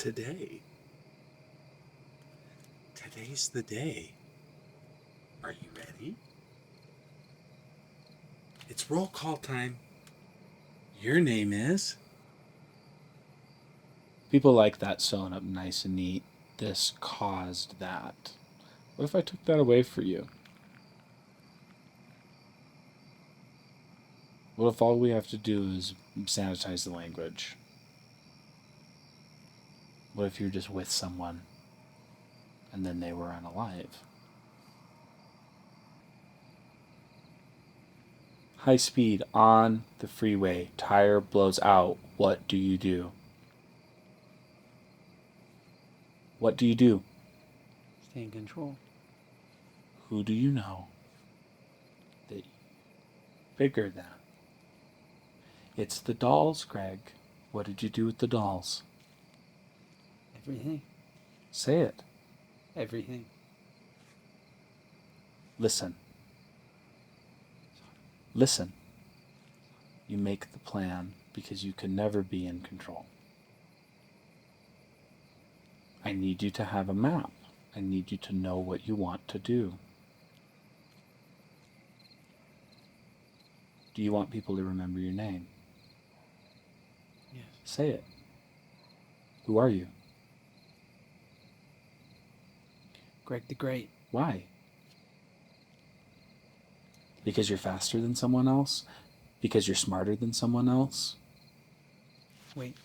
today. Today's the day. Are you ready? It's roll call time. Your name is? People like that sewn up nice and neat. This caused that. What if I took that away for you? What if all we have to do is sanitize the language? What if you're just with someone and then they were unalive? High speed on the freeway, tire blows out. What do you do? What do you do? Stay in control. Who do you know that bigger than? It's the dolls, Greg. What did you do with the dolls? Everything. Say it. Everything. Listen. Listen. You make the plan because you can never be in control. I need you to have a map. I need you to know what you want to do. Do you want people to remember your name? Yes. Say it. Who are you? Greg the Great. Why? Because you're faster than someone else? Because you're smarter than someone else? Wait.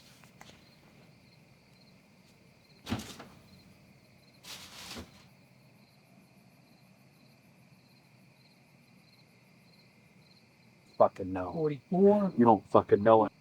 Fucking no. 44. You don't fucking know it.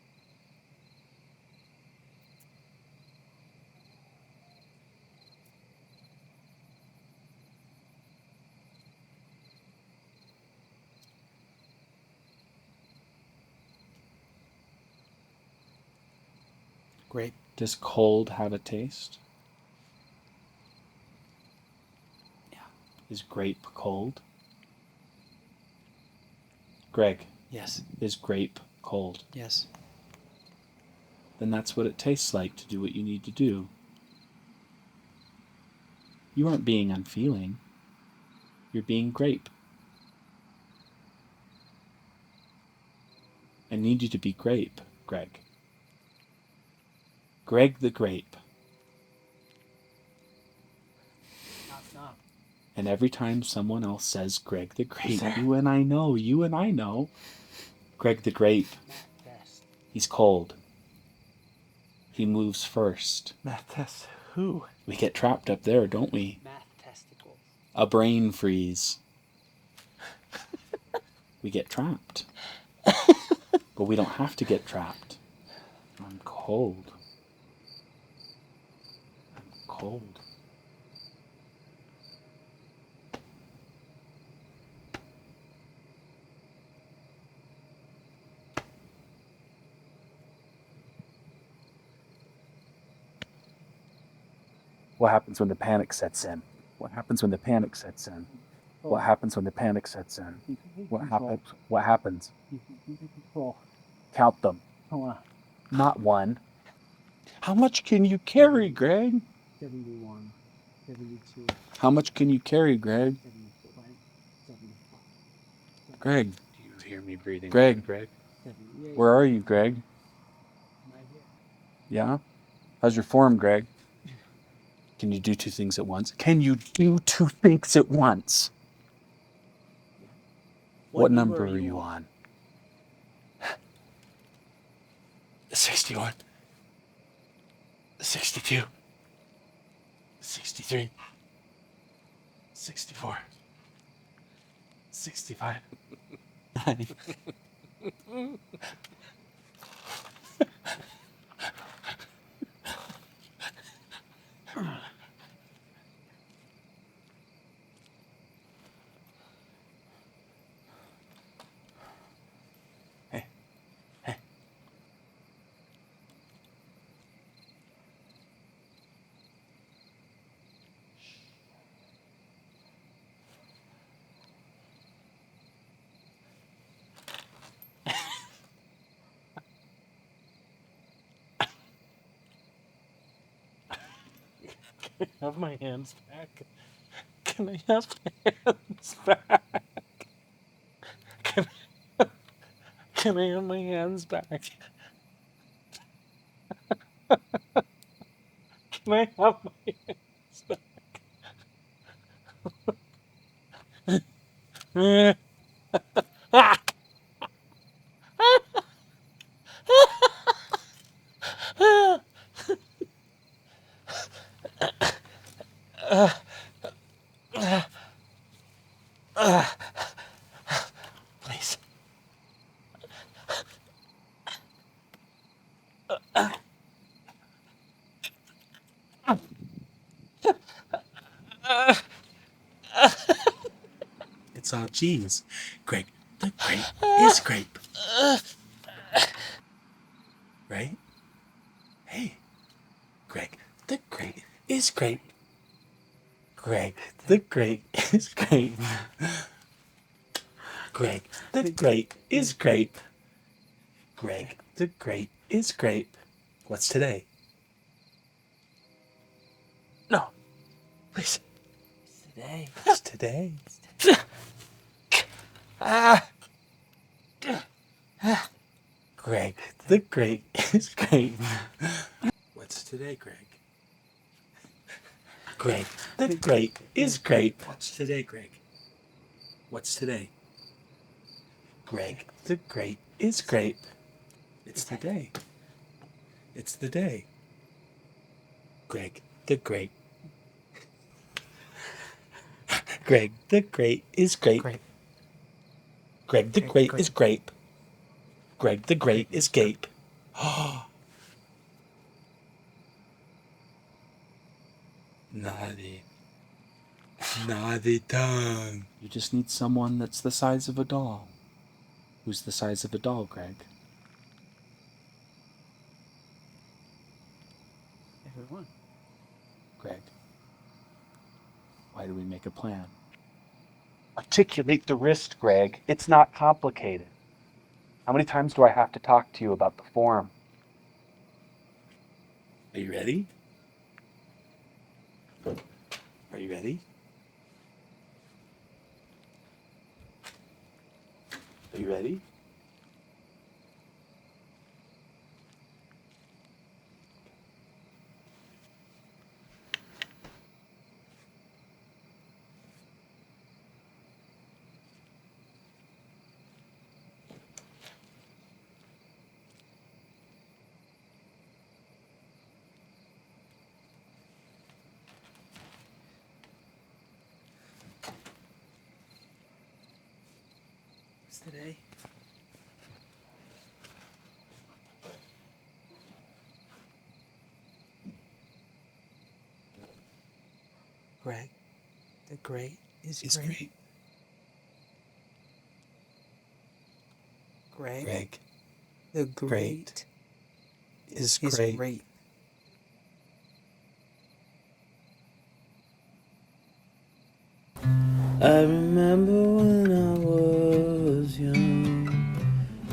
Grape. Does cold have a taste? Yeah. Is grape cold? Greg, Yes. is grape cold? Yes. Then that's what it tastes like to do what you need to do. You aren't being unfeeling. You're being grape. I need you to be grape, Greg. Greg the grape. Stop. And every time someone else says Greg the grape, you and I know, Greg the grape, Math test. he's cold. He moves first. Math test. Who? We get trapped up there, don't we? Math testicles. A brain freeze. We get trapped. But we don't have to get trapped. I'm cold. I'm cold. What happens when the panic sets in? What happens when the panic sets in? What happens when the panic sets in? What happens? What happens? Control. Count them. Hold on. Not one. How much can you carry, Greg? 71. 72. How much can you carry, Greg? 75. 75. Greg. Do you hear me breathing? Greg. Greg? 78. Where are you, Greg? Right here. Yeah? How's your form, Greg? Can you do two things at once? Can you do two things at once? What number are you on? 61. 62. 63. 64. 65. 9. Hey. have my hands back? Can I have my hands back? Can I have my hands back? Can I have my hands back? Ah! Please. It's all cheese. Greg, the grape is grape. Right? Hey, Greg, the grape is grape. Greg, the grape is grape. Greg, the grape is grape. Greg, the grape is grape. What's today? No, please. Today. What's today? Greg, the grape is grape. What's today, Greg? Greg, the grape is grape. What's today, Greg? What's today? Greg, the grape is grape. It's the day. It's the day. Greg, the grape. Greg, the grape is grape. Greg, the grape is grape. Greg, the grape is gape. Naughty. Naughty tongue. You just need someone that's the size of a doll. Who's the size of a doll, Greg? Everyone. Greg, why do we make a plan? Articulate the risk, Greg. It's not complicated. How many times do I have to talk to you about the form? Are you ready? Are you ready? Are you ready? It's today. Greg, the great is great. Greg, the great is is great. great. I remember when I was young,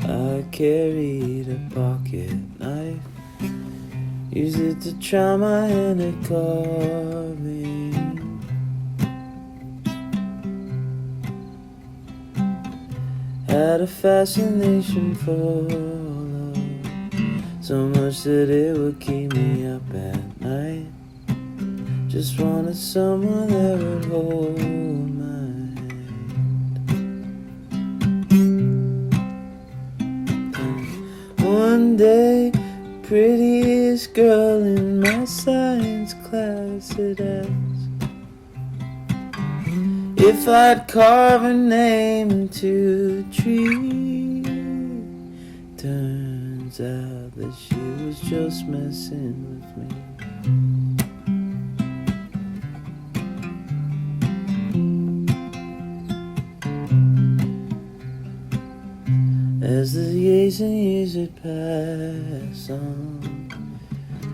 I carried a pocket knife, used it to try my hand at carving. Had a fascination for love, so much that it would keep me up at night. Just wanted someone that would hold my hand. One day, prettiest girl in my science class had asked if I'd carve her name into a tree. Turns out that she was just messing with me. As the years and years had passed on,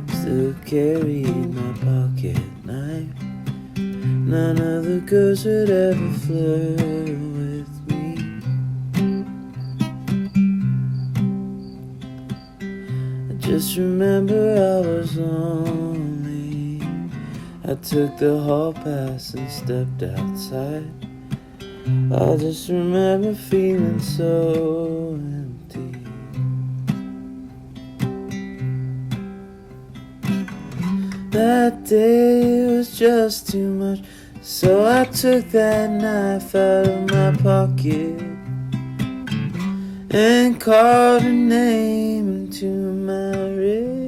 still carried my pocket knife. None of the girls would ever flirt with me. I just remember I was lonely, I took the hall pass and stepped outside. I just remember feeling so empty. That day was just too much, so I took that knife out of my pocket and carved a name into my wrist.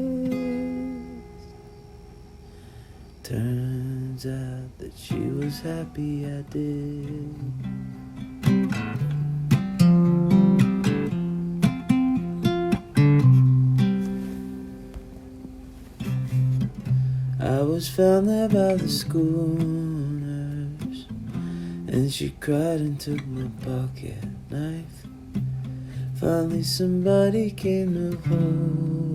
Turns out that she was happy I did. I was found there by the school nurse, and she cried and took my pocket knife. Finally somebody came to hold